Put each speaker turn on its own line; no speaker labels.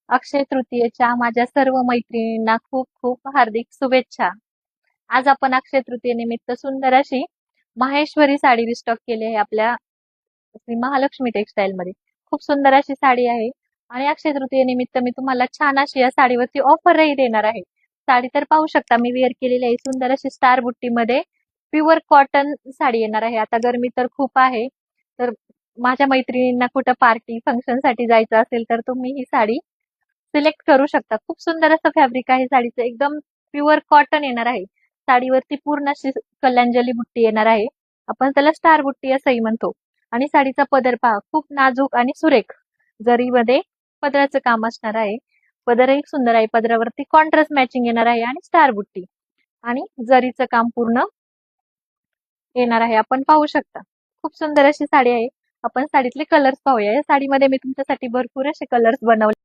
अक्षय तृतीयेच्या माझ्या सर्व मैत्रिणींना खूप खूप हार्दिक शुभेच्छा. आज आपण अक्षय तृतीयेनिमित्त सुंदर अशी माहेश्वरी साडी रिस्टॉक केली आहे आपल्या श्री महालक्ष्मी टेक्सटाईल मध्ये. खूप सुंदर अशी साडी आहे आणि अक्षय तृतीयेनिमित्त मी तुम्हाला छान अशी या साडीवरती ऑफरही देणार आहे. साडी तर पाहू शकता मी वेअर केलेली आहे. सुंदर अशी स्टार बुट्टीमध्ये प्युअर कॉटन साडी येणार आहे. आता गरमी तर खूप आहे, तर माझ्या मैत्रिणींना कुठं पार्टी फंक्शन साठी जायचं असेल तर तुम्ही ही साडी सिलेक्ट करू शकता. खूप सुंदर असं फॅब्रिक आहे साडीचं, एकदम प्युअर कॉटन येणार आहे. साडीवरती पूर्ण अशी कलांजली बुट्टी येणार आहे. आपण त्याला स्टार बुट्टी असंही म्हणतो. आणि साडीचा पदर पहा, खूप नाजूक आणि सुरेख जरीमध्ये पदराचं काम असणार आहे. पदरही सुंदर आहे. पदरावरती कॉन्ट्रास्ट मॅचिंग येणार आहे आणि स्टार बुट्टी आणि जरीचं काम पूर्ण येणार आहे. आपण पाहू शकता खूप सुंदर अशी साडी आहे. आपण साडीतले कलर्स पाहूया. या साडीमध्ये मी तुमच्यासाठी भरपूर असे कलर्स बनवले.